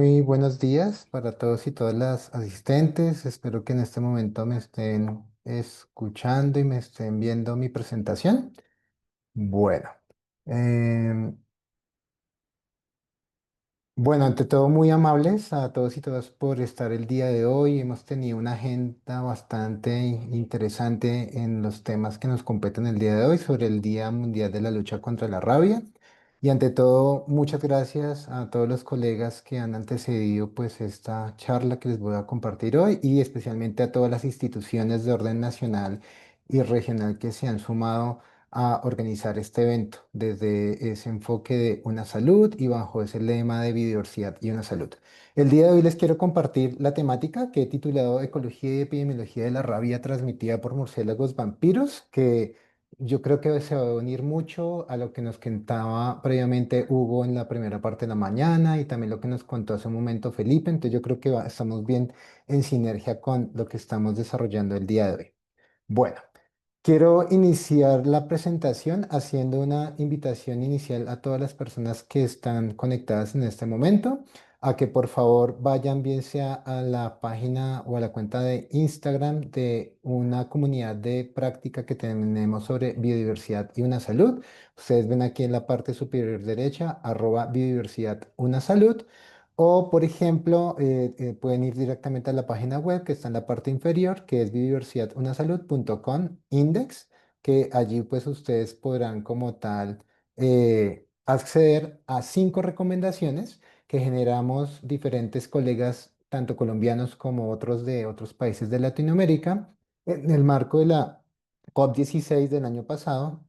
Muy buenos días para todos y todas las asistentes. Espero que en este momento me estén escuchando y me estén viendo mi presentación. Bueno, em, bueno, ante todo, muy amables a todos y todas por estar el día de hoy. Hemos tenido una agenda bastante interesante en los temas que nos competen el día de hoy sobre el Día Mundial de la Lucha contra la Rabia. Y ante todo, muchas gracias a todos los colegas que han antecedido pues esta charla que les voy a compartir hoy y especialmente a todas las instituciones de orden nacional y regional que se han sumado a organizar este evento desde ese enfoque de una salud y bajo ese lema de biodiversidad y una salud. El día de hoy les quiero compartir la temática que he titulado Ecología y Epidemiología de la Rabia transmitida por murciélagos vampiros, que yo creo que se va a unir mucho a lo que nos contaba previamente Hugo en la primera parte de la mañana y también lo que nos contó hace un momento Felipe. Entonces yo creo que estamos bien en sinergia con lo que estamos desarrollando el día de hoy. Bueno. Quiero iniciar la presentación haciendo una invitación inicial a todas las personas que están conectadas en este momento a que por favor vayan bien sea a la página o a la cuenta de Instagram de una comunidad de práctica que tenemos sobre biodiversidad y una salud. Ustedes ven aquí en la parte superior derecha, @biodiversidad una salud. O, por ejemplo, pueden ir directamente a la página web que está en la parte inferior, que es biodiversidadunasalud.com index, que allí pues ustedes podrán como tal acceder a 5 recomendaciones que generamos diferentes colegas, tanto colombianos como otros de otros países de Latinoamérica, en el marco de la COP16 del año pasado.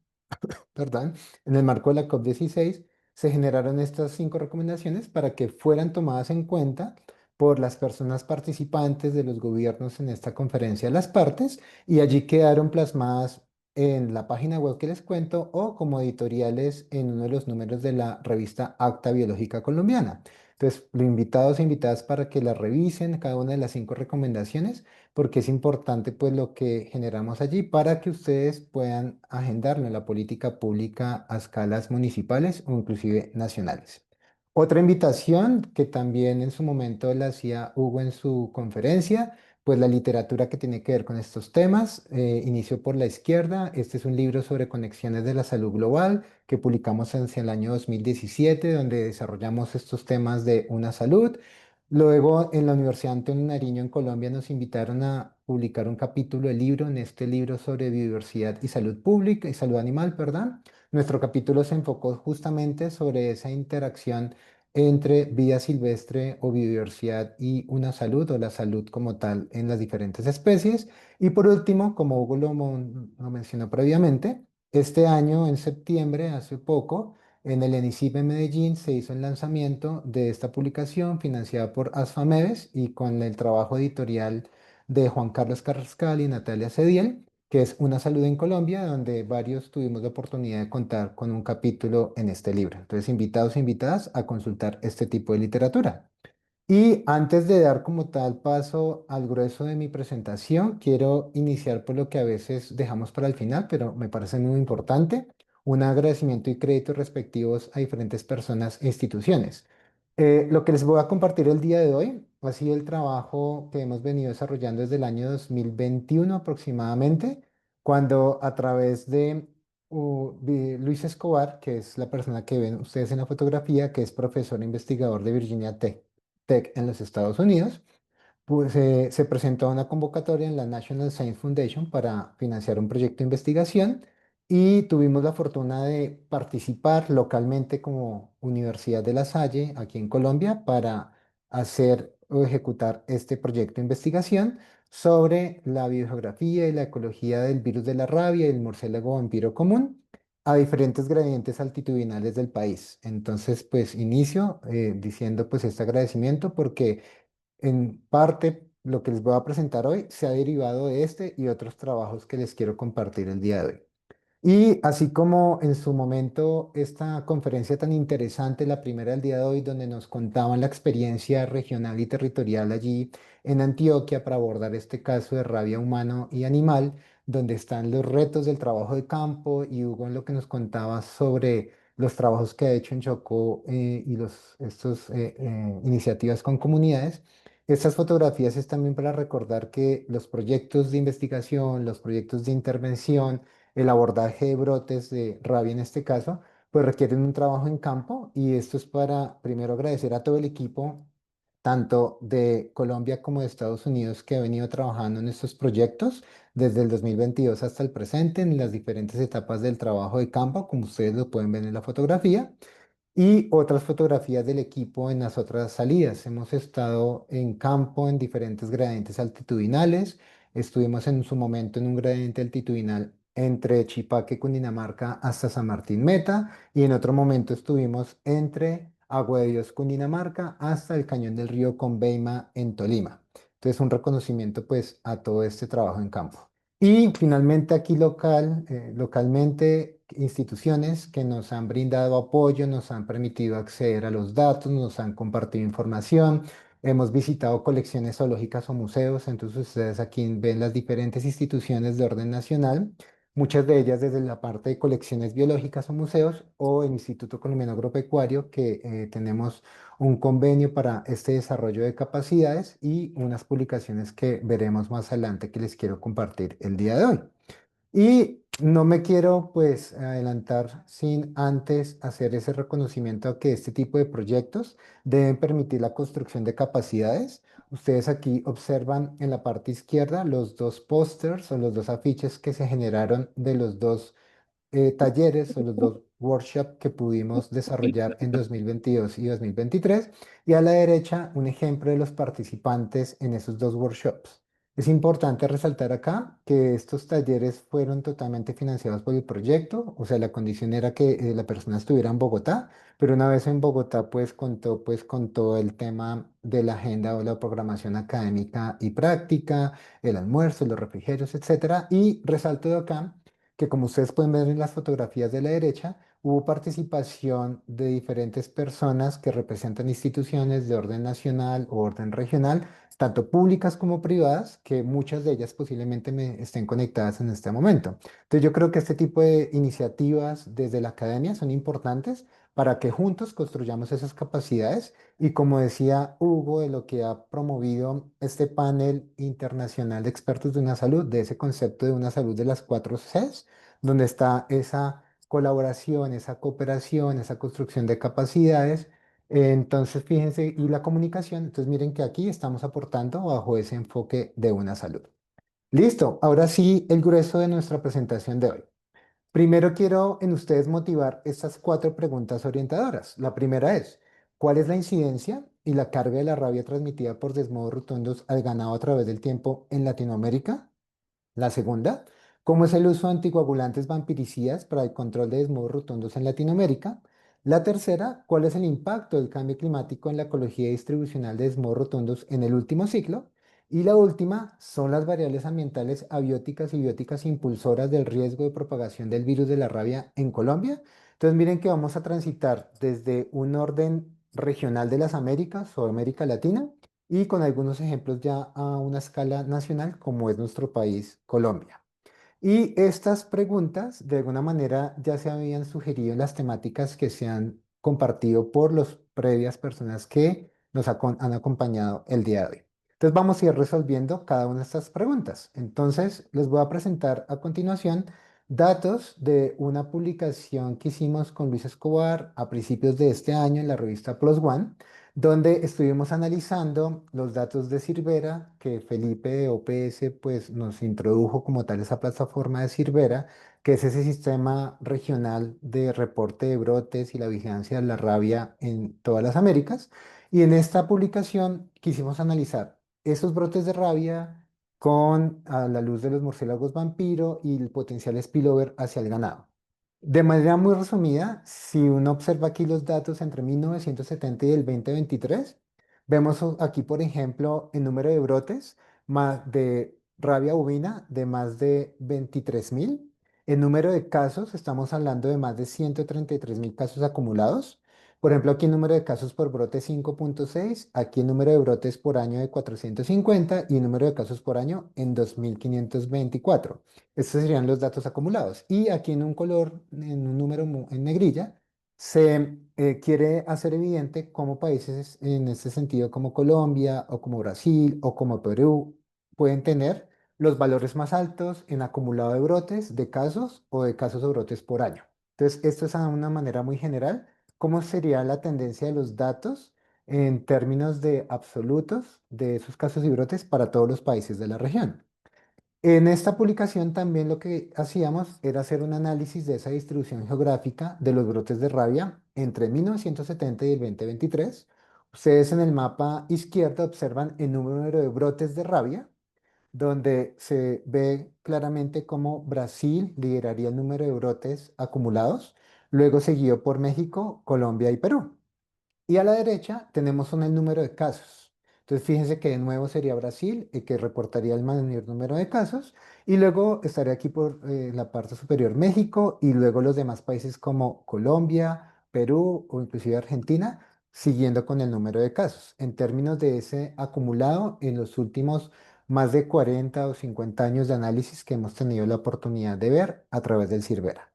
¿Verdad? En el marco de la COP16 se generaron estas 5 recomendaciones para que fueran tomadas en cuenta por las personas participantes de los gobiernos en esta conferencia de las partes y allí quedaron plasmadas en la página web que les cuento o como editoriales en uno de los números de la revista Acta Biológica Colombiana. Entonces, los invitados e invitadas para que la revisen cada una de las 5 recomendaciones porque es importante pues lo que generamos allí para que ustedes puedan agendarlo en la política pública a escalas municipales o inclusive nacionales. Otra invitación que también en su momento la hacía Hugo en su conferencia, pues la literatura que tiene que ver con estos temas. Inició por la izquierda. Este es un libro sobre conexiones de la salud global que publicamos hacia el año 2017, donde desarrollamos estos temas de una salud. Luego, en la Universidad Antonio Nariño en Colombia nos invitaron a publicar un capítulo del libro, en este libro sobre biodiversidad y salud pública y salud animal, ¿verdad? Nuestro capítulo se enfocó justamente sobre esa interacción entre vida silvestre o biodiversidad y una salud o la salud como tal en las diferentes especies. Y por último, como Hugo lo mencionó previamente, este año, en septiembre, hace poco, en el ENICIP en Medellín se hizo el lanzamiento de esta publicación financiada por Asfamedes y con el trabajo editorial de Juan Carlos Carrascal y Natalia Cediel, que es Una salud en Colombia, donde varios tuvimos la oportunidad de contar con un capítulo en este libro. Entonces, invitados e invitadas a consultar este tipo de literatura. Y antes de dar como tal paso al grueso de mi presentación, quiero iniciar por lo que a veces dejamos para el final, pero me parece muy importante, un agradecimiento y créditos respectivos a diferentes personas e instituciones. Lo que les voy a compartir el día de hoy ha sido el trabajo que hemos venido desarrollando desde el año 2021 aproximadamente, cuando a través de Luis Escobar, que es la persona que ven ustedes en la fotografía, que es profesor e investigador de Virginia Tech en los Estados Unidos, pues, se presentó una convocatoria en la National Science Foundation para financiar un proyecto de investigación y tuvimos la fortuna de participar localmente como Universidad de La Salle, aquí en Colombia, para hacer o ejecutar este proyecto de investigación sobre la biogeografía y la ecología del virus de la rabia y el murciélago vampiro común a diferentes gradientes altitudinales del país. Entonces, pues inicio diciendo pues este agradecimiento porque en parte, lo que les voy a presentar hoy se ha derivado de este y otros trabajos que les quiero compartir el día de hoy. Y así como en su momento esta conferencia tan interesante, la primera del día de hoy, donde nos contaban la experiencia regional y territorial allí en Antioquia para abordar este caso de rabia humano y animal, donde están los retos del trabajo de campo y Hugo en lo que nos contaba sobre los trabajos que ha hecho en Chocó y estos iniciativas con comunidades. Estas fotografías es también para recordar que los proyectos de investigación, los proyectos de intervención, el abordaje de brotes de rabia en este caso, pues requieren un trabajo en campo y esto es para primero agradecer a todo el equipo, tanto de Colombia como de Estados Unidos, que ha venido trabajando en estos proyectos desde el 2022 hasta el presente en las diferentes etapas del trabajo de campo, como ustedes lo pueden ver en la fotografía y otras fotografías del equipo en las otras salidas. Hemos estado en campo en diferentes gradientes altitudinales. Estuvimos en su momento en un gradiente altitudinal entre Chipaque, Cundinamarca, hasta San Martín Meta, y en otro momento estuvimos entre Agua de Dios, Cundinamarca, hasta el Cañón del Río Conveima en Tolima. Entonces, un reconocimiento pues a todo este trabajo en campo. Y finalmente aquí localmente, instituciones que nos han brindado apoyo, nos han permitido acceder a los datos, nos han compartido información. Hemos visitado colecciones zoológicas o museos, entonces ustedes aquí ven las diferentes instituciones de orden nacional, muchas de ellas desde la parte de colecciones biológicas o museos o el Instituto Colombiano Agropecuario, que tenemos un convenio para este desarrollo de capacidades y unas publicaciones que veremos más adelante que les quiero compartir el día de hoy. Y no me quiero pues adelantar sin antes hacer ese reconocimiento a que este tipo de proyectos deben permitir la construcción de capacidades. Ustedes aquí observan en la parte izquierda los dos pósters o los dos afiches que se generaron de los dos talleres o los dos workshops que pudimos desarrollar en 2022 y 2023. Y a la derecha, un ejemplo de los participantes en esos dos workshops. Es importante resaltar acá que estos talleres fueron totalmente financiados por el proyecto, o sea, la condición era que la persona estuviera en Bogotá, pero una vez en Bogotá, pues contó pues con todo el tema de la agenda o la programación académica y práctica, el almuerzo, los refrigerios, etcétera. Y resalto de acá que como ustedes pueden ver en las fotografías de la derecha, hubo participación de diferentes personas que representan instituciones de orden nacional o orden regional, tanto públicas como privadas, que muchas de ellas posiblemente me estén conectadas en este momento. Entonces yo creo que este tipo de iniciativas desde la academia son importantes para que juntos construyamos esas capacidades y como decía Hugo, de lo que ha promovido este panel internacional de expertos de una salud, de ese concepto de una salud de las cuatro Cs, donde está esa colaboración, esa cooperación, esa construcción de capacidades. Entonces, fíjense, y la comunicación, entonces miren que aquí estamos aportando bajo ese enfoque de una salud. Listo, ahora sí, el grueso de nuestra presentación de hoy. Primero quiero en ustedes motivar estas cuatro preguntas orientadoras. La primera es, ¿cuál es la incidencia y la carga de la rabia transmitida por desmodos rotundos al ganado a través del tiempo en Latinoamérica? La segunda, ¿cómo es el uso de anticoagulantes vampiricidas para el control de desmodos rotundos en Latinoamérica? La tercera, ¿cuál es el impacto del cambio climático en la ecología distribucional de desmodos rotundos en el último ciclo? Y la última, ¿son las variables ambientales abióticas y bióticas impulsoras del riesgo de propagación del virus de la rabia en Colombia? Entonces miren que vamos a transitar desde un orden regional de las Américas o América Latina y con algunos ejemplos ya a una escala nacional como es nuestro país, Colombia. Y estas preguntas, de alguna manera, ya se habían sugerido en las temáticas que se han compartido por las previas personas que nos han acompañado el día de hoy. Entonces vamos a ir resolviendo cada una de estas preguntas. Entonces les voy a presentar a continuación datos de una publicación que hicimos con Luis Escobar a principios de este año en la revista Plus One, donde estuvimos analizando los datos de Cirvera, que Felipe de OPS pues, nos introdujo como tal esa plataforma de Cirvera, que es ese sistema regional de reporte de brotes y la vigilancia de la rabia en todas las Américas. Y en esta publicación quisimos analizar esos brotes de rabia con a la luz de los murciélagos vampiro y el potencial spillover hacia el ganado. De manera muy resumida, si uno observa aquí los datos entre 1970 y el 2023, vemos aquí, por ejemplo, el número de brotes de rabia bovina de más de 23.000. El número de casos, estamos hablando de más de 133.000 casos acumulados. Por ejemplo, aquí el número de casos por brote 5.6, aquí el número de brotes por año de 450 y el número de casos por año en 2.524. Estos serían los datos acumulados. Y aquí en un color, en un número en negrilla, Se quiere hacer evidente cómo países en este sentido como Colombia o como Brasil o como Perú pueden tener los valores más altos en acumulado de brotes de casos o de casos o brotes por año. Entonces, esto es a una manera muy general, cómo sería la tendencia de los datos en términos de absolutos de esos casos y brotes para todos los países de la región. En esta publicación también lo que hacíamos era hacer un análisis de esa distribución geográfica de los brotes de rabia entre 1970 y el 2023. Ustedes en el mapa izquierdo observan el número de brotes de rabia, donde se ve claramente cómo Brasil lideraría el número de brotes acumulados, luego seguido por México, Colombia y Perú. Y a la derecha tenemos el número de casos. Entonces fíjense que de nuevo sería Brasil, el que reportaría el mayor número de casos. Y luego estaría aquí por la parte superior México y luego los demás países como Colombia, Perú o inclusive Argentina, siguiendo con el número de casos. En términos de ese acumulado en los últimos más de 40 o 50 años de análisis que hemos tenido la oportunidad de ver a través del CIRVERA.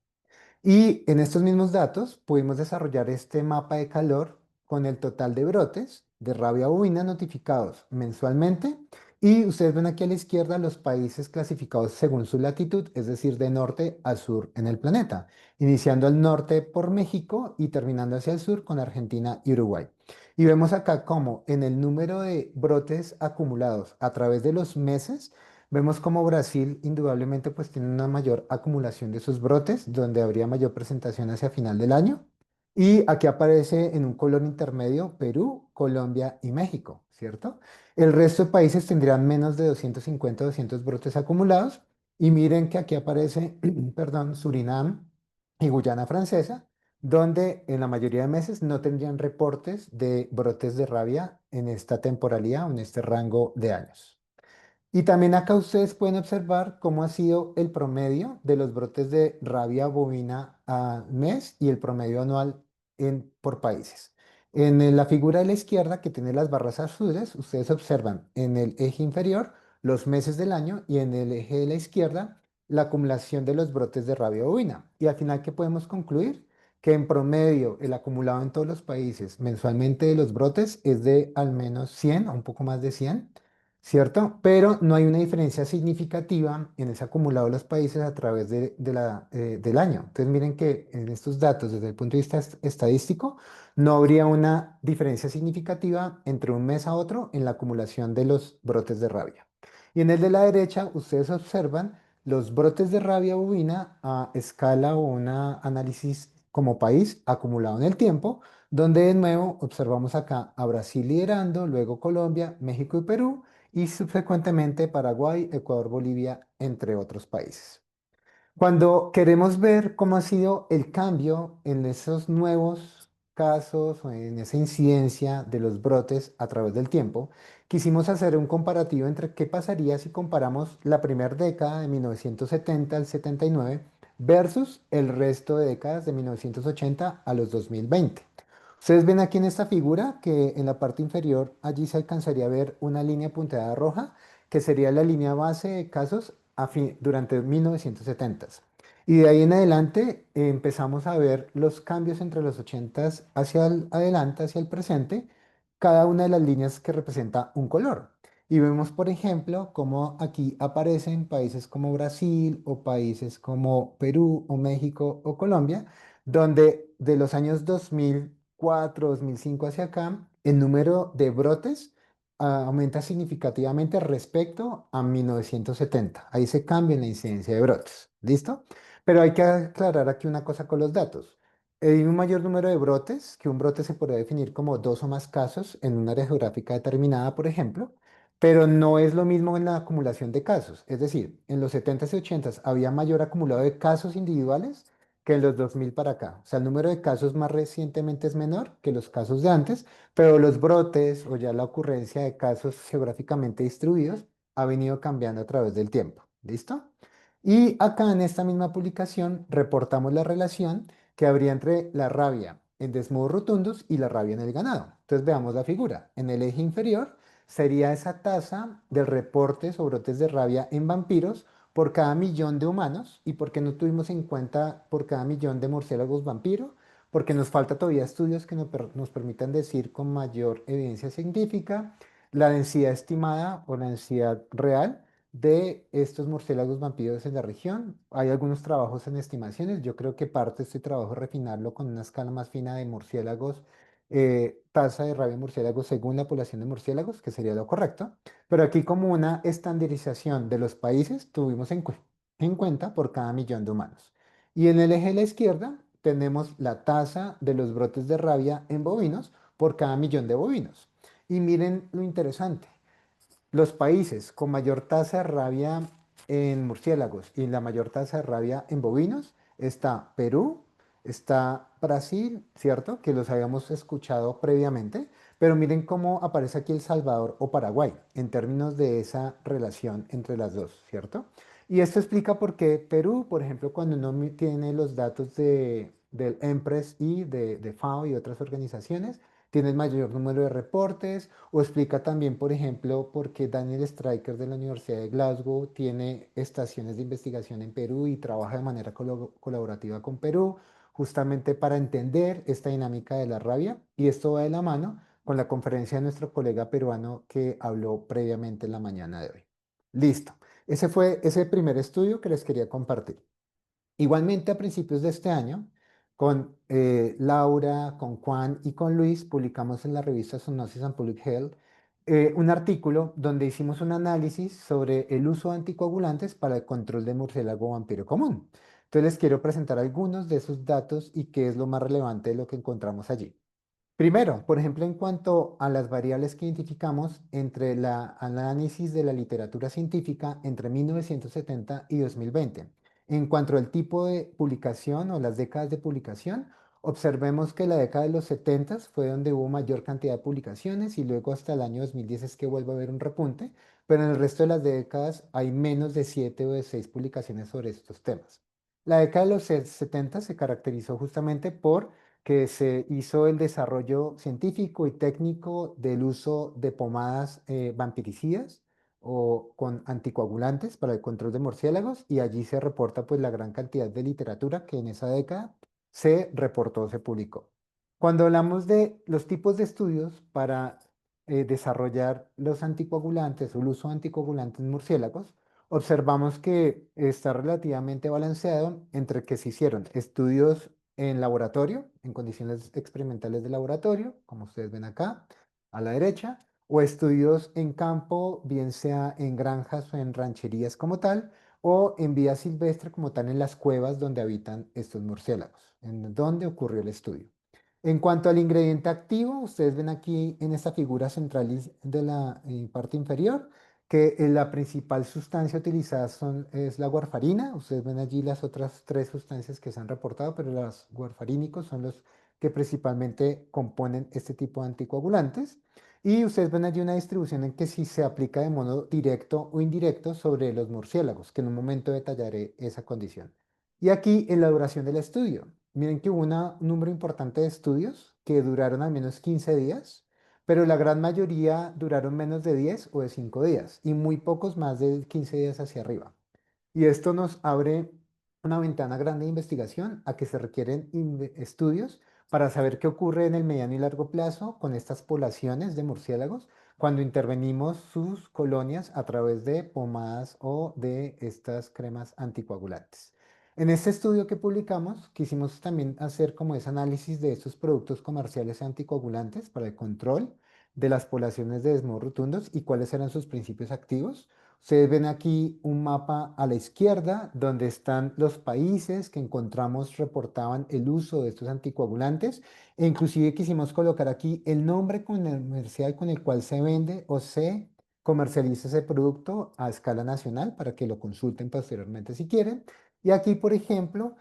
Y en estos mismos datos pudimos desarrollar este mapa de calor con el total de brotes de rabia bovina notificados mensualmente. Y ustedes ven aquí a la izquierda los países clasificados según su latitud, es decir, de norte a sur en el planeta, iniciando al norte por México y terminando hacia el sur con Argentina y Uruguay. Y vemos acá cómo en el número de brotes acumulados a través de los meses, vemos como Brasil indudablemente pues tiene una mayor acumulación de sus brotes, donde habría mayor presentación hacia final del año. Y aquí aparece en un color intermedio Perú, Colombia y México, ¿cierto? El resto de países tendrían menos de 250 o 200 brotes acumulados. Y miren que aquí aparece, perdón, Surinam y Guyana Francesa, donde en la mayoría de meses no tendrían reportes de brotes de rabia en esta temporalidad o en este rango de años. Y también acá ustedes pueden observar cómo ha sido el promedio de los brotes de rabia bovina al mes y el promedio anual por países. La figura de la izquierda que tiene las barras azules, ustedes observan en el eje inferior los meses del año y en el eje de la izquierda la acumulación de los brotes de rabia bovina. Y al final, ¿qué podemos concluir? Que en promedio el acumulado en todos los países mensualmente de los brotes es de al menos 100 o un poco más de 100, ¿cierto? Pero no hay una diferencia significativa en ese acumulado de los países a través del año. Entonces miren que en estos datos, desde el punto de vista estadístico, no habría una diferencia significativa entre un mes a otro en la acumulación de los brotes de rabia. Y en el de la derecha, ustedes observan los brotes de rabia bovina a escala o un análisis como país acumulado en el tiempo, donde de nuevo observamos acá a Brasil liderando, luego Colombia, México y Perú y subsecuentemente Paraguay, Ecuador, Bolivia, entre otros países. Cuando queremos ver cómo ha sido el cambio en esos nuevos casos o en esa incidencia de los brotes a través del tiempo, quisimos hacer un comparativo entre qué pasaría si comparamos la primera década de 1970 al 79 versus el resto de décadas de 1980 a los 2020. Ustedes ven aquí en esta figura que en la parte inferior allí se alcanzaría a ver una línea punteada roja que sería la línea base de casos durante 1970. Y de ahí en adelante empezamos a ver los cambios entre los 80 hacia el adelante, hacia el presente, cada una de las líneas que representa un color. Y vemos, por ejemplo, cómo aquí aparecen países como Brasil o países como Perú o México o Colombia, donde de los años 2004, 2005 hacia acá, el número de brotes aumenta significativamente respecto a 1970. Ahí se cambia la incidencia de brotes. ¿Listo? Pero hay que aclarar aquí una cosa con los datos. Hay un mayor número de brotes, que un brote se puede definir como dos o más casos en un área geográfica determinada, por ejemplo, pero no es lo mismo en la acumulación de casos. Es decir, en los 70s y 80s había mayor acumulado de casos individuales que en los 2000 para acá. O sea, el número de casos más recientemente es menor que los casos de antes, pero los brotes o ya la ocurrencia de casos geográficamente distribuidos ha venido cambiando a través del tiempo. ¿Listo? Y acá en esta misma publicación reportamos la relación que habría entre la rabia en desmodos rotundos y la rabia en el ganado. Entonces veamos la figura. En el eje inferior sería esa tasa de reportes o brotes de rabia en vampiros por cada millón de humanos. ¿Y por qué no tuvimos en cuenta por cada millón de murciélagos vampiro? porque nos falta todavía estudios que nos permitan decir con mayor evidencia científica la densidad estimada o la densidad real de estos murciélagos vampiros en la región. Hay algunos trabajos en estimaciones. Yo creo que parte de este trabajo es refinarlo con una escala más fina de murciélagos, tasa de rabia de murciélagos según la población de murciélagos, que sería lo correcto. Pero aquí como una estandarización de los países tuvimos en cuenta por cada millón de humanos. Y en el eje de la izquierda tenemos la tasa de los brotes de rabia en bovinos por cada millón de bovinos. Y miren lo interesante. Los países con mayor tasa de rabia en murciélagos y la mayor tasa de rabia en bovinos está Perú, está Brasil, ¿cierto? Que los habíamos escuchado previamente, pero miren cómo aparece aquí El Salvador o Paraguay en términos de esa relación entre las dos, ¿cierto? Y esto explica por qué Perú, por ejemplo, cuando uno tiene los datos del EMPRES y de FAO y otras organizaciones, tiene el mayor número de reportes, o explica también, por ejemplo, por qué Daniel Stryker de la Universidad de Glasgow tiene estaciones de investigación en Perú y trabaja de manera colaborativa con Perú, justamente para entender esta dinámica de la rabia. Y esto va de la mano con la conferencia de nuestro colega peruano que habló previamente en la mañana de hoy. Listo. Ese fue ese primer estudio que les quería compartir. Igualmente, a principios de este año, con Laura, con Juan y con Luis, publicamos en la revista Zoonosis and Public Health un artículo donde hicimos un análisis sobre el uso de anticoagulantes para el control de murciélago vampiro común. Entonces les quiero presentar algunos de esos datos y qué es lo más relevante de lo que encontramos allí. Primero, por ejemplo, en cuanto a las variables que identificamos entre el análisis de la literatura científica entre 1970 y 2020. En cuanto al tipo de publicación o las décadas de publicación, observemos que la década de los 70 fue donde hubo mayor cantidad de publicaciones y luego hasta el año 2010 es que vuelve a haber un repunte, pero en el resto de las décadas hay menos de 7 o de 6 publicaciones sobre estos temas. La década de los 70 se caracterizó justamente por que se hizo el desarrollo científico y técnico del uso de pomadas vampiricidas o con anticoagulantes para el control de murciélagos y allí se reporta pues la gran cantidad de literatura que en esa década se reportó, se publicó. Cuando hablamos de los tipos de estudios para desarrollar los anticoagulantes o el uso de anticoagulantes en murciélagos, observamos que está relativamente balanceado entre que se hicieron estudios en laboratorio, en condiciones experimentales de laboratorio, como ustedes ven acá, a la derecha, o estudios en campo, bien sea en granjas o en rancherías como tal, o en vida silvestre como tal en las cuevas donde habitan estos murciélagos, en donde ocurrió el estudio. En cuanto al ingrediente activo, ustedes ven aquí en esta figura central de la parte inferior que la principal sustancia utilizada es la warfarina. Ustedes ven allí las otras tres sustancias que se han reportado, pero los warfarínicos son los que principalmente componen este tipo de anticoagulantes. Y ustedes ven allí una distribución en que si se aplica de modo directo o indirecto sobre los murciélagos, que en un momento detallaré esa condición. Y aquí en la duración del estudio. Miren que hubo un número importante de estudios que duraron al menos 15 días, pero la gran mayoría duraron menos de 10 o de 5 días y muy pocos más de 15 días hacia arriba. Y esto nos abre una ventana grande de investigación a que se requieren estudios para saber qué ocurre en el mediano y largo plazo con estas poblaciones de murciélagos cuando intervenimos sus colonias a través de pomadas o de estas cremas anticoagulantes. En este estudio que publicamos, quisimos también hacer como ese análisis de estos productos comerciales anticoagulantes para el control de las poblaciones de desnudos rotundos y cuáles eran sus principios activos. Ustedes ven aquí un mapa a la izquierda donde están los países que encontramos reportaban el uso de estos anticoagulantes e inclusive quisimos colocar aquí el nombre comercial con el cual se vende o se comercializa ese producto a escala nacional para que lo consulten posteriormente si quieren. Y aquí, por ejemplo,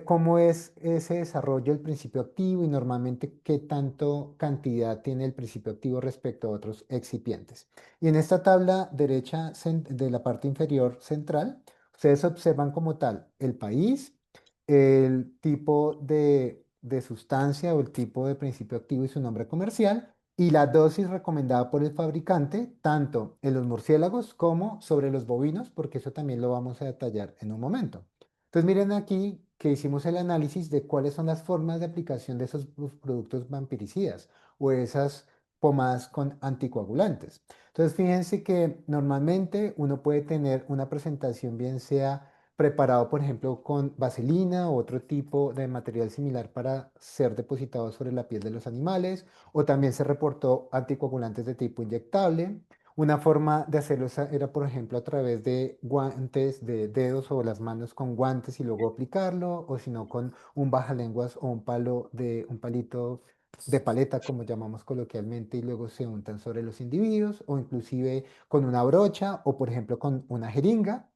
cómo es ese desarrollo del principio activo y normalmente qué tanto cantidad tiene el principio activo respecto a otros excipientes. Y en esta tabla derecha de la parte inferior central, ustedes observan como tal el país, el tipo de sustancia o el tipo de principio activo y su nombre comercial, y la dosis recomendada por el fabricante, tanto en los murciélagos como sobre los bovinos, porque eso también lo vamos a detallar en un momento. Entonces miren aquí que hicimos el análisis de cuáles son las formas de aplicación de esos productos vampiricidas o esas pomadas con anticoagulantes. Entonces, fíjense que normalmente uno puede tener una presentación, bien sea preparado, por ejemplo, con vaselina o otro tipo de material similar para ser depositado sobre la piel de los animales, o también se reportó anticoagulantes de tipo inyectable. Una forma de hacerlo era, por ejemplo, a través de guantes de dedos o las manos con guantes y luego aplicarlo, o si no, con un bajalenguas o un palo un palito de paleta, como llamamos coloquialmente, y luego se untan sobre los individuos, o inclusive con una brocha, o por ejemplo con una jeringa.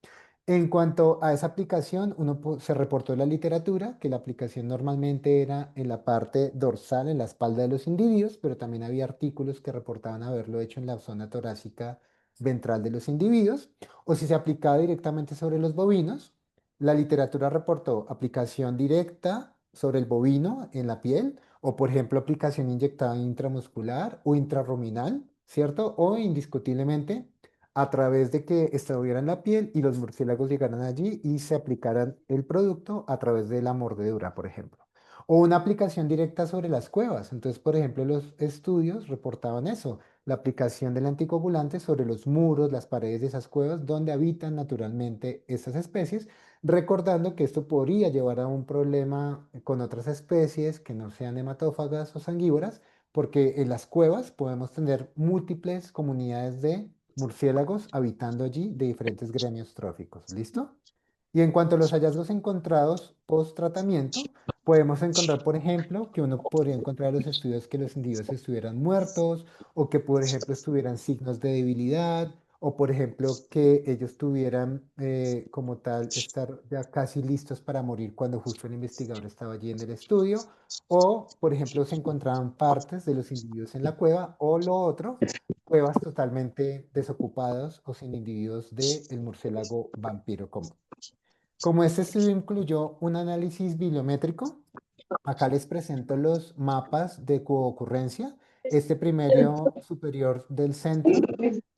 En cuanto a esa aplicación, se reportó en la literatura que la aplicación normalmente era en la parte dorsal, en la espalda de los individuos, pero también había artículos que reportaban haberlo hecho en la zona torácica ventral de los individuos, o si se aplicaba directamente sobre los bovinos. La literatura reportó aplicación directa sobre el bovino en la piel, o por ejemplo aplicación inyectada intramuscular o intrarruminal, ¿cierto? O indiscutiblemente a través de que estuvieran la piel y los murciélagos llegaran allí y se aplicaran el producto a través de la mordedura, por ejemplo. O una aplicación directa sobre las cuevas. Entonces, por ejemplo, los estudios reportaban eso, la aplicación del anticoagulante sobre los muros, las paredes de esas cuevas donde habitan naturalmente estas especies, recordando que esto podría llevar a un problema con otras especies que no sean hematófagas o sanguívoras, porque en las cuevas podemos tener múltiples comunidades de murciélagos habitando allí de diferentes gremios tróficos. ¿Listo? Y en cuanto a los hallazgos encontrados post tratamiento, podemos encontrar, por ejemplo, que uno podría encontrar en los estudios que los individuos estuvieran muertos o que, por ejemplo, estuvieran signos de debilidad o, por ejemplo, que ellos tuvieran como tal estar ya casi listos para morir cuando justo el investigador estaba allí en el estudio o, por ejemplo, se encontraban partes de los individuos en la cueva o lo otro, cuevas totalmente desocupadas o sin individuos del murciélago vampiro común. Como este estudio incluyó un análisis bibliométrico, acá les presento los mapas de coocurrencia. Este primero superior del centro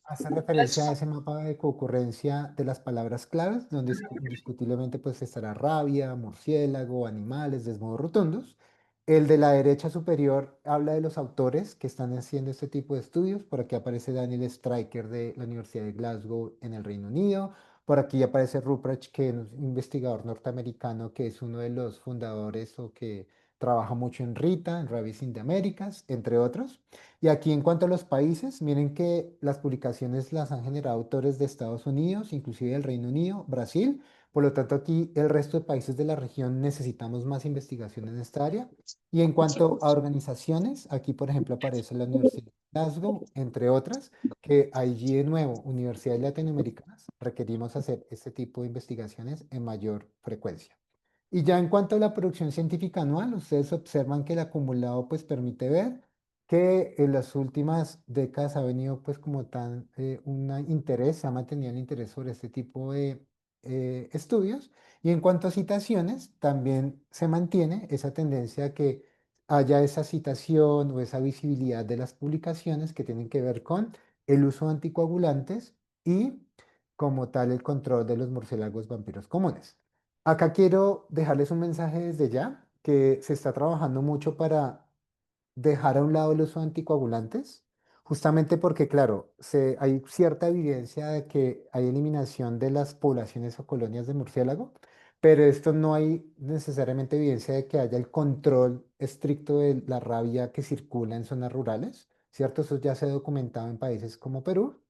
hace referencia a ese mapa de concurrencia de las palabras claves, donde indiscutiblemente pues estará rabia, murciélago, animales, desmodos rotundos. El de la derecha superior habla de los autores que están haciendo este tipo de estudios. Por aquí aparece Daniel Stryker de la Universidad de Glasgow en el Reino Unido. Por aquí aparece Ruprecht, que es un investigador norteamericano que es uno de los fundadores o que trabaja mucho en RITA, en Rabies in the Americas, entre otros. Y aquí en cuanto a los países, miren que las publicaciones las han generado autores de Estados Unidos, inclusive del Reino Unido, Brasil. Por lo tanto, aquí el resto de países de la región necesitamos más investigación en esta área. Y en cuanto a organizaciones, aquí por ejemplo aparece la Universidad de Glasgow, entre otras, que allí de nuevo, universidades latinoamericanas, requerimos hacer este tipo de investigaciones en mayor frecuencia. Y ya en cuanto a la producción científica anual, ustedes observan que el acumulado pues permite ver que en las últimas décadas ha venido pues como tan un interés, se ha mantenido el interés sobre este tipo de estudios. Y en cuanto a citaciones, también se mantiene esa tendencia a que haya esa citación o esa visibilidad de las publicaciones que tienen que ver con el uso de anticoagulantes y como tal el control de los murciélagos vampiros comunes. Acá quiero dejarles un mensaje desde ya, que se está trabajando mucho para dejar a un lado el uso de anticoagulantes, justamente porque, claro, hay cierta evidencia de que hay eliminación de las poblaciones o colonias de murciélago, pero esto no hay necesariamente evidencia de que haya el control estricto de la rabia que circula en zonas rurales, ¿cierto? Eso ya se ha documentado en países como Perú.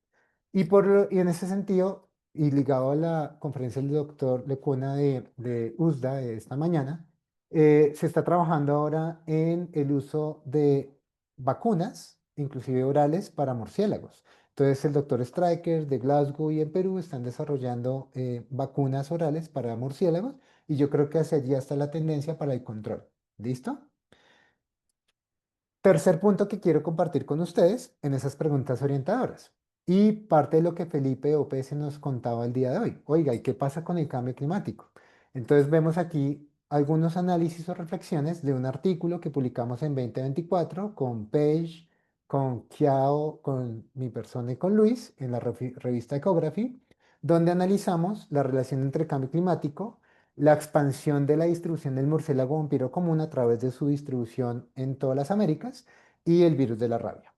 Y en ese sentido, y ligado a la conferencia del doctor Lecuna de USDA de esta mañana, se está trabajando ahora en el uso de vacunas, inclusive orales, para murciélagos. Entonces, el doctor Stryker de Glasgow y en Perú están desarrollando vacunas orales para murciélagos y yo creo que hacia allí está la tendencia para el control. ¿Listo? Tercer punto que quiero compartir con ustedes en esas preguntas orientadoras. Y parte de lo que Felipe OPS nos contaba el día de hoy. Oiga, ¿y qué pasa con el cambio climático? Entonces vemos aquí algunos análisis o reflexiones de un artículo que publicamos en 2024 con Page, con Kiao, con mi persona y con Luis en la revista Ecography, donde analizamos la relación entre cambio climático, la expansión de la distribución del murciélago vampiro común a través de su distribución en todas las Américas y el virus de la rabia.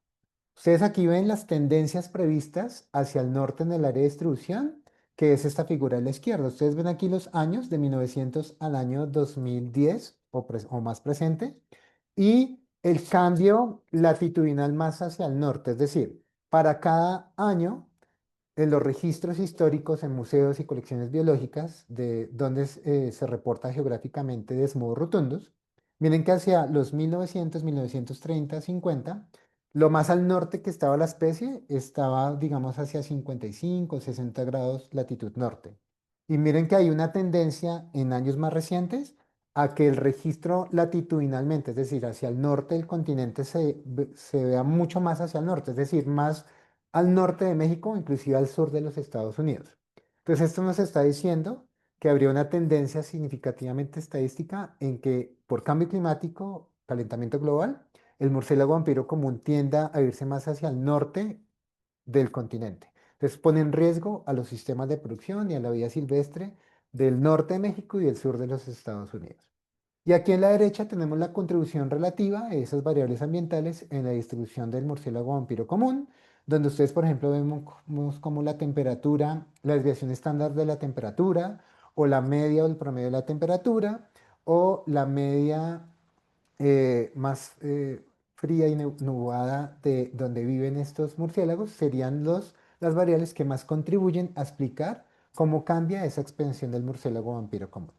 Ustedes aquí ven las tendencias previstas hacia el norte en el área de distribución, que es esta figura a la izquierda. Ustedes ven aquí los años de 1900 al año 2010 o más presente y el cambio latitudinal más hacia el norte, es decir, para cada año en los registros históricos en museos y colecciones biológicas, de donde se reporta geográficamente desnudos rotundos, miren que hacia los 1900, 1930, 50, lo más al norte que estaba la especie estaba, digamos, hacia 55, 60 grados latitud norte. Y miren que hay una tendencia en años más recientes a que el registro latitudinalmente, es decir, hacia el norte del continente, se vea mucho más hacia el norte, es decir, más al norte de México, inclusive al sur de los Estados Unidos. Entonces, esto nos está diciendo que habría una tendencia significativamente estadística en que por cambio climático, calentamiento global, el murciélago vampiro común tienda a irse más hacia el norte del continente. Entonces, pone en riesgo a los sistemas de producción y a la vida silvestre del norte de México y del sur de los Estados Unidos. Y aquí en la derecha tenemos la contribución relativa de esas variables ambientales en la distribución del murciélago vampiro común, donde ustedes, por ejemplo, vemos como la temperatura, la desviación estándar de la temperatura, o la media o el promedio de la temperatura, o la media más fría y nublada de donde viven estos murciélagos, serían las variables que más contribuyen a explicar cómo cambia esa expansión del murciélago vampiro común.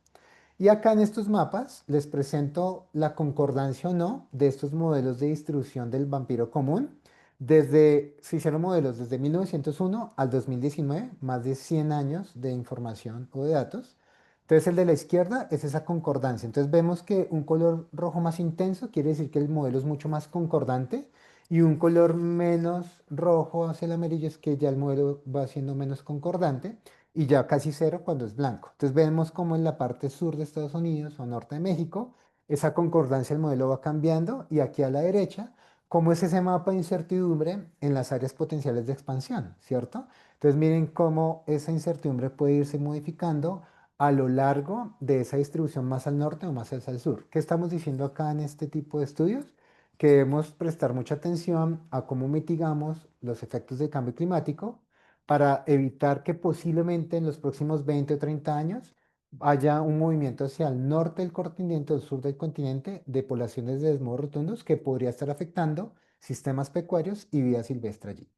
Y acá en estos mapas les presento la concordancia o no de estos modelos de distribución del vampiro común. Se hicieron modelos desde 1901 al 2019, más de 100 años de información o de datos. Entonces el de la izquierda es esa concordancia. Entonces vemos que un color rojo más intenso quiere decir que el modelo es mucho más concordante y un color menos rojo hacia el amarillo es que ya el modelo va siendo menos concordante y ya casi cero cuando es blanco. Entonces vemos como en la parte sur de Estados Unidos o norte de México, esa concordancia del modelo va cambiando y aquí a la derecha, cómo es ese mapa de incertidumbre en las áreas potenciales de expansión, ¿cierto? Entonces miren cómo esa incertidumbre puede irse modificando a lo largo de esa distribución más al norte o más hacia el sur. ¿Qué estamos diciendo acá en este tipo de estudios? Que debemos prestar mucha atención a cómo mitigamos los efectos del cambio climático para evitar que posiblemente en los próximos 20 o 30 años haya un movimiento hacia el norte del continente o el sur del continente de poblaciones de desnudos rotundos que podría estar afectando sistemas pecuarios y vida silvestre allí.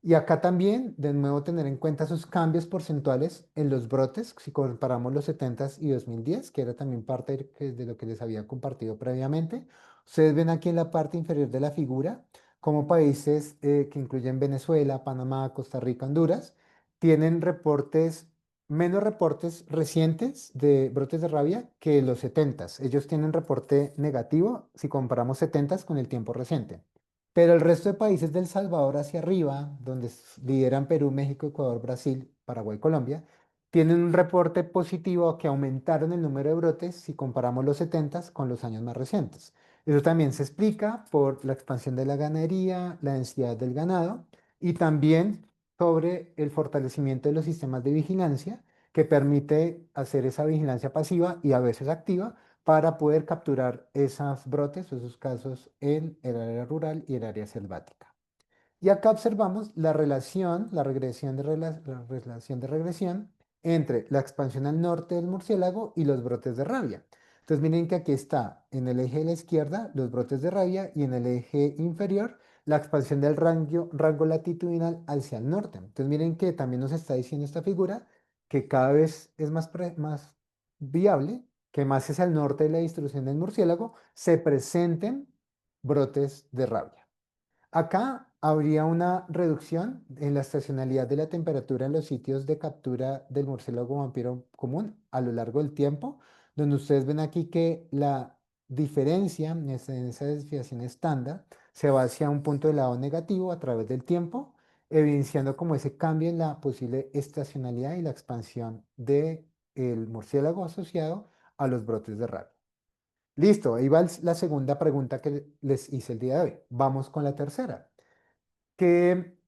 Y acá también, de nuevo, tener en cuenta esos cambios porcentuales en los brotes, si comparamos los 70s y 2010, que era también parte de lo que les había compartido previamente. Ustedes ven aquí en la parte inferior de la figura como países que incluyen Venezuela, Panamá, Costa Rica, Honduras, tienen menos reportes recientes de brotes de rabia que los 70s. Ellos tienen reporte negativo si comparamos 70s con el tiempo reciente. Pero el resto de países del Salvador hacia arriba, donde lideran Perú, México, Ecuador, Brasil, Paraguay, Colombia, tienen un reporte positivo que aumentaron el número de brotes si comparamos los 70 con los años más recientes. Eso también se explica por la expansión de la ganadería, la densidad del ganado y también sobre el fortalecimiento de los sistemas de vigilancia que permite hacer esa vigilancia pasiva y a veces activa para poder capturar esos brotes o esos casos en el área rural y el área selvática. Y acá observamos la relación, la relación de regresión entre la expansión al norte del murciélago y los brotes de rabia. Entonces miren que aquí está en el eje de la izquierda los brotes de rabia y en el eje inferior la expansión del rango latitudinal hacia el norte. Entonces miren que también nos está diciendo esta figura que cada vez es más viable que más hacia el norte de la distribución del murciélago se presenten brotes de rabia. Acá habría una reducción en la estacionalidad de la temperatura en los sitios de captura del murciélago vampiro común a lo largo del tiempo, donde ustedes ven aquí que la diferencia en esa desviación estándar se va hacia un punto de lado negativo a través del tiempo, evidenciando como ese cambio en la posible estacionalidad y la expansión del murciélago asociado a los brotes de rabia. Listo, ahí va la segunda pregunta que les hice el día de hoy. Vamos con la tercera. ¿Qué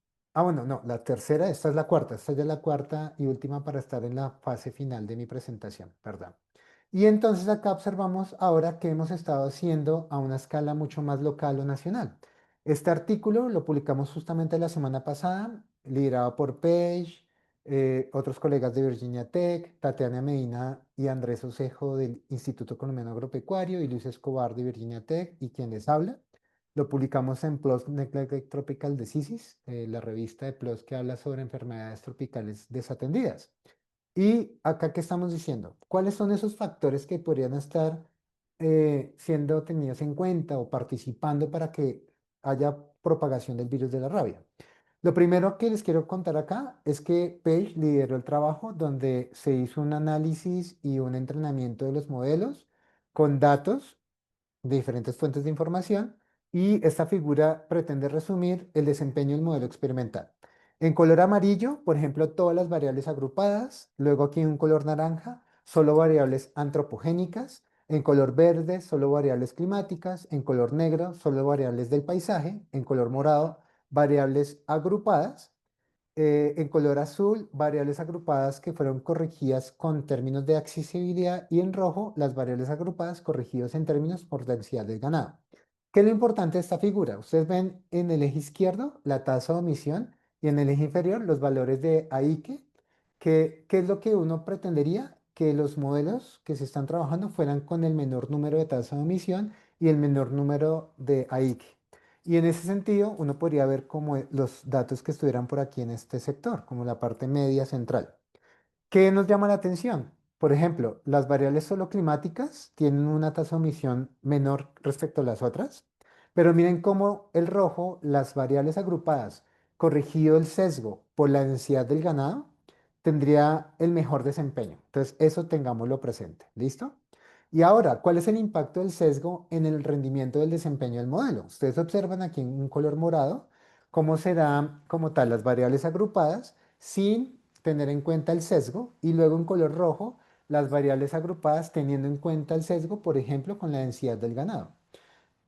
Bueno, no, la tercera, esta es la cuarta, esta ya es la cuarta y última para estar en la fase final de mi presentación, perdón. Y entonces acá observamos ahora que hemos estado haciendo a una escala mucho más local o nacional. Este artículo lo publicamos justamente la semana pasada, liderado por Paige, otros colegas de Virginia Tech, Tatiana Medina y Andrés Osejo del Instituto Colombiano Agropecuario y Luis Escobar de Virginia Tech y quien les habla. Lo publicamos en PLOS Neglected Tropical Diseases, la revista de PLOS que habla sobre enfermedades tropicales desatendidas. Y acá, ¿qué estamos diciendo? ¿Cuáles son esos factores que podrían estar siendo tenidos en cuenta o participando para que haya propagación del virus de la rabia? Lo primero que les quiero contar acá es que Page lideró el trabajo donde se hizo un análisis y un entrenamiento de los modelos con datos de diferentes fuentes de información y esta figura pretende resumir el desempeño del modelo experimental. En color amarillo, por ejemplo, todas las variables agrupadas, luego aquí en un color naranja, solo variables antropogénicas, en color verde, solo variables climáticas, en color negro, solo variables del paisaje, en color morado, variables agrupadas, en color azul, variables agrupadas que fueron corregidas con términos de accesibilidad y en rojo, las variables agrupadas corregidas en términos por densidad del ganado. ¿Qué es lo importante de esta figura? Ustedes ven en el eje izquierdo la tasa de omisión y en el eje inferior los valores de AIQE, que, ¿qué es lo que uno pretendería? Que los modelos que se están trabajando fueran con el menor número de tasa de omisión y el menor número de AIQE. Y en ese sentido, uno podría ver como los datos que estuvieran por aquí en este sector, como la parte media central. ¿Qué nos llama la atención? Por ejemplo, las variables solo climáticas tienen una tasa de omisión menor respecto a las otras, pero miren cómo el rojo, las variables agrupadas, corregido el sesgo por la densidad del ganado, tendría el mejor desempeño. Entonces, eso tengámoslo presente. ¿Listo? Y ahora, ¿cuál es el impacto del sesgo en el rendimiento del desempeño del modelo? Ustedes observan aquí en un color morado cómo serán como tal las variables agrupadas sin tener en cuenta el sesgo y luego en color rojo las variables agrupadas teniendo en cuenta el sesgo, por ejemplo, con la densidad del ganado.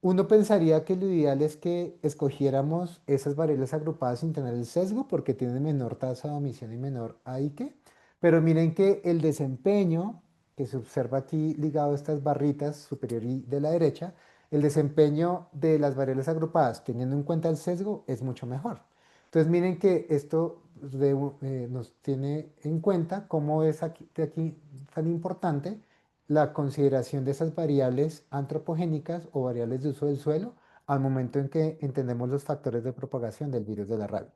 Uno pensaría que lo ideal es que escogiéramos esas variables agrupadas sin tener el sesgo porque tienen menor tasa de omisión y menor AIQ, pero miren que el desempeño que se observa aquí ligado a estas barritas superior y de la derecha, el desempeño de las variables agrupadas teniendo en cuenta el sesgo es mucho mejor. Entonces miren que esto nos tiene en cuenta cómo es aquí, de aquí tan importante la consideración de esas variables antropogénicas o variables de uso del suelo al momento en que entendemos los factores de propagación del virus de la rabia.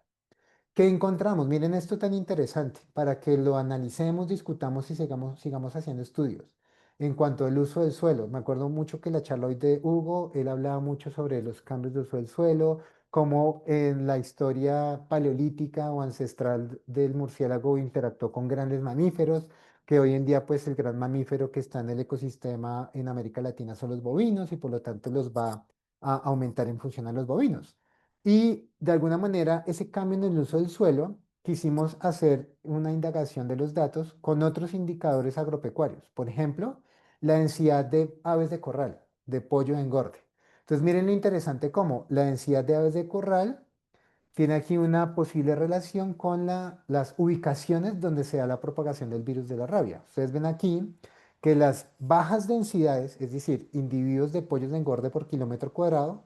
¿Qué encontramos? Miren esto tan interesante para que lo analicemos, discutamos y sigamos haciendo estudios. En cuanto al uso del suelo, me acuerdo mucho que la charla hoy de Hugo, él hablaba mucho sobre los cambios de uso del suelo, cómo en la historia paleolítica o ancestral del murciélago interactuó con grandes mamíferos, que hoy en día pues el gran mamífero que está en el ecosistema en América Latina son los bovinos y por lo tanto los va a aumentar en función a los bovinos. Y de alguna manera, ese cambio en el uso del suelo, quisimos hacer una indagación de los datos con otros indicadores agropecuarios. Por ejemplo, la densidad de aves de corral, de pollo de engorde. Entonces, miren lo interesante como la densidad de aves de corral tiene aquí una posible relación con las ubicaciones donde se da la propagación del virus de la rabia. Ustedes ven aquí que las bajas densidades, es decir, individuos de pollos de engorde por kilómetro cuadrado,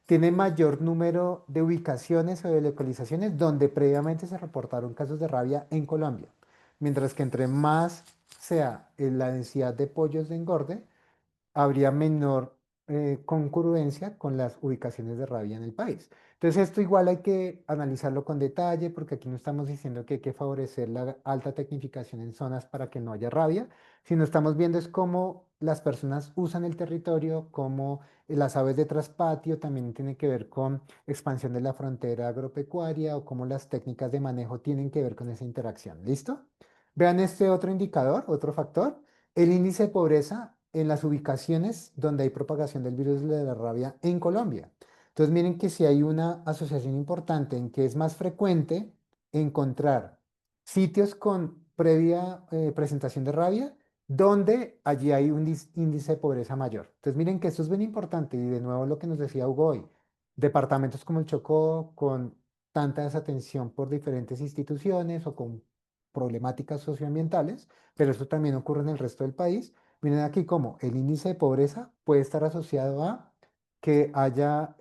tienen mayor número de ubicaciones o de localizaciones donde previamente se reportaron casos de rabia en Colombia. Mientras que entre más sea la densidad de pollos de engorde, habría menor concurrencia con las ubicaciones de rabia en el país. Entonces, esto igual hay que analizarlo con detalle porque aquí no estamos diciendo que hay que favorecer la alta tecnificación en zonas para que no haya rabia, sino estamos viendo es cómo las personas usan el territorio, cómo las aves de traspatio también tienen que ver con expansión de la frontera agropecuaria o cómo las técnicas de manejo tienen que ver con esa interacción. ¿Listo? Vean este otro indicador, otro factor. El índice de pobreza en las ubicaciones donde hay propagación del virus de la rabia en Colombia. Entonces, miren que si hay una asociación importante en que es más frecuente encontrar sitios con previa presentación de rabia, donde allí hay un índice de pobreza mayor. Entonces, miren que esto es bien importante y de nuevo lo que nos decía Hugo hoy, departamentos como el Chocó, con tanta desatención por diferentes instituciones o con problemáticas socioambientales, pero eso también ocurre en el resto del país. Miren aquí cómo el índice de pobreza puede estar asociado a que haya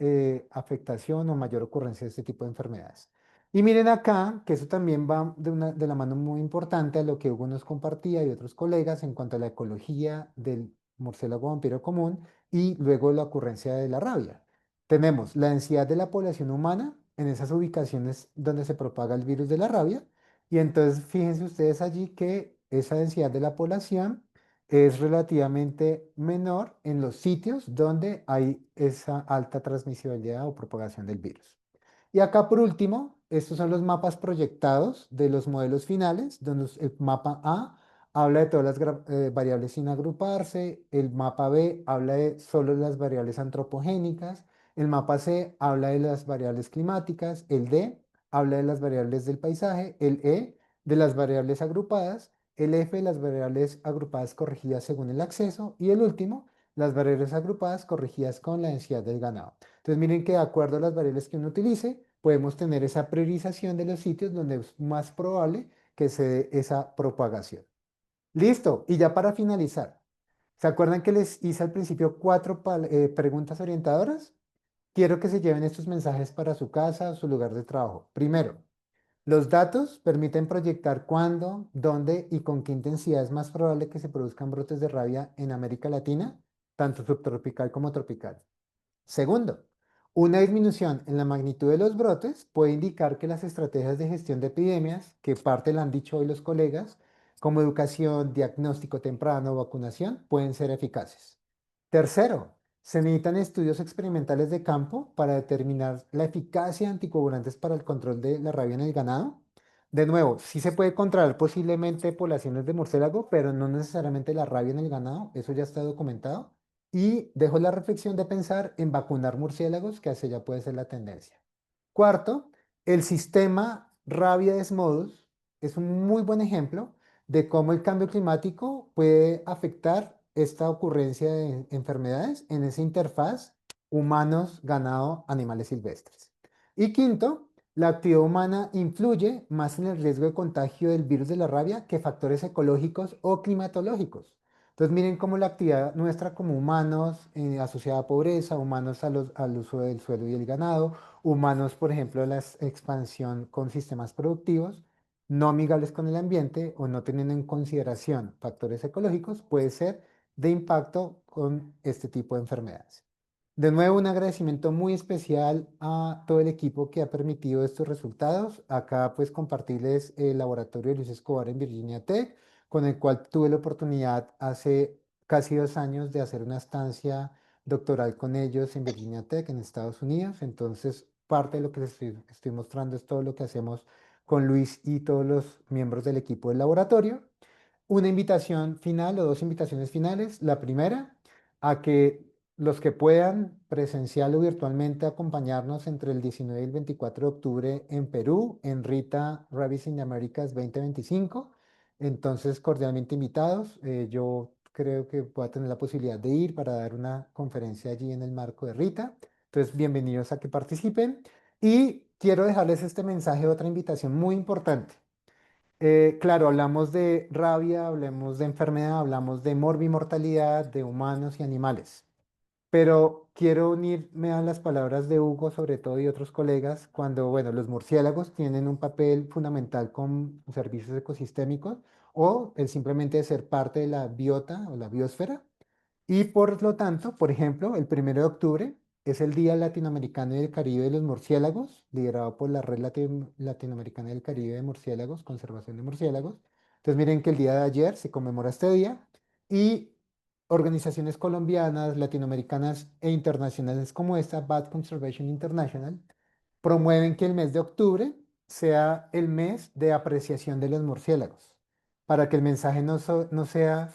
afectación o mayor ocurrencia de este tipo de enfermedades. Y miren acá, que eso también va de la mano muy importante a lo que Hugo nos compartía y otros colegas en cuanto a la ecología del murciélago vampiro común y luego la ocurrencia de la rabia. Tenemos la densidad de la población humana en esas ubicaciones donde se propaga el virus de la rabia. Y entonces fíjense ustedes allí que esa densidad de la población es relativamente menor en los sitios donde hay esa alta transmisibilidad o propagación del virus. Y acá por último, estos son los mapas proyectados de los modelos finales, donde el mapa A habla de todas las variables sin agruparse, el mapa B habla de solo las variables antropogénicas, el mapa C habla de las variables climáticas, el D habla de las variables del paisaje, el E de las variables agrupadas, el F de las variables agrupadas corregidas según el acceso y el último, las variables agrupadas corregidas con la densidad del ganado. Entonces miren que de acuerdo a las variables que uno utilice, podemos tener esa priorización de los sitios donde es más probable que se dé esa propagación. Listo, y ya para finalizar, ¿se acuerdan que les hice al principio cuatro preguntas orientadoras? Quiero que se lleven estos mensajes para su casa o su lugar de trabajo. Primero, los datos permiten proyectar cuándo, dónde y con qué intensidad es más probable que se produzcan brotes de rabia en América Latina, tanto subtropical como tropical. Segundo, una disminución en la magnitud de los brotes puede indicar que las estrategias de gestión de epidemias, que parte la han dicho hoy los colegas, como educación, diagnóstico temprano o vacunación, pueden ser eficaces. Tercero, se necesitan estudios experimentales de campo para determinar la eficacia de anticoagulantes para el control de la rabia en el ganado. De nuevo, sí se puede controlar posiblemente poblaciones de murciélago, pero no necesariamente la rabia en el ganado, eso ya está documentado. Y dejo la reflexión de pensar en vacunar murciélagos, que hacia allá puede ser la tendencia. Cuarto, el sistema Rabia Desmodus es un muy buen ejemplo de cómo el cambio climático puede afectar esta ocurrencia de enfermedades en esa interfaz humanos, ganado, animales silvestres. Y quinto, la actividad humana influye más en el riesgo de contagio del virus de la rabia que factores ecológicos o climatológicos. Entonces miren cómo la actividad nuestra como humanos asociada a pobreza, humanos al uso del suelo y el ganado, humanos, por ejemplo, la expansión con sistemas productivos no amigables con el ambiente o no teniendo en consideración factores ecológicos, puede ser de impacto con este tipo de enfermedades. De nuevo, un agradecimiento muy especial a todo el equipo que ha permitido estos resultados. Acá pues compartirles el laboratorio de Luis Escobar en Virginia Tech, con el cual tuve la oportunidad hace casi 2 años de hacer una estancia doctoral con ellos en Virginia Tech, en Estados Unidos. Entonces, parte de lo que les estoy mostrando es todo lo que hacemos con Luis y todos los miembros del equipo del laboratorio. Una invitación final o dos invitaciones finales. La primera, a que los que puedan, presencial o virtualmente, acompañarnos entre el 19 y el 24 de octubre en Perú, en Rita Rabbits in the Americas 2025. Entonces, cordialmente invitados. Yo creo que voy a tener la posibilidad de ir para dar una conferencia allí en el marco de Rita. Entonces, bienvenidos a que participen. Y quiero dejarles este mensaje, otra invitación muy importante. Claro, hablamos de rabia, hablamos de enfermedad, hablamos de morbimortalidad de humanos y animales, pero quiero unirme a las palabras de Hugo, sobre todo, y otros colegas, cuando, bueno, los murciélagos tienen un papel fundamental con servicios ecosistémicos o el simplemente de ser parte de la biota o la biosfera. Y por lo tanto, por ejemplo, el 1 de octubre es el Día Latinoamericano y del Caribe de los Murciélagos, liderado por la Red Latinoamericana del Caribe de Murciélagos, Conservación de Murciélagos. Entonces miren que el día de ayer se conmemora este día y organizaciones colombianas, latinoamericanas e internacionales como esta, Bat Conservation International, promueven que el mes de octubre sea el mes de apreciación de los murciélagos, para que el mensaje no sea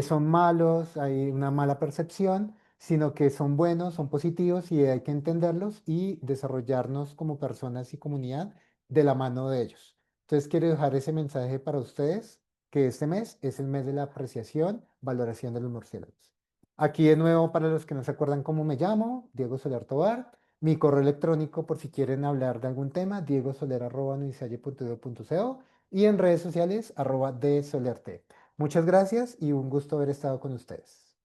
son malos, hay una mala percepción, sino que son buenos, son positivos y hay que entenderlos y desarrollarnos como personas y comunidad de la mano de ellos. Entonces quiero dejar ese mensaje para ustedes, que este mes es el mes de la apreciación, valoración de los murciélagos. Aquí de nuevo, para los que no se acuerdan cómo me llamo, Diego Soler Tobar. Mi correo electrónico por si quieren hablar de algún tema, diegosoler@nunisalle.edu.co y en redes sociales @dsolerte. Muchas gracias y un gusto haber estado con ustedes.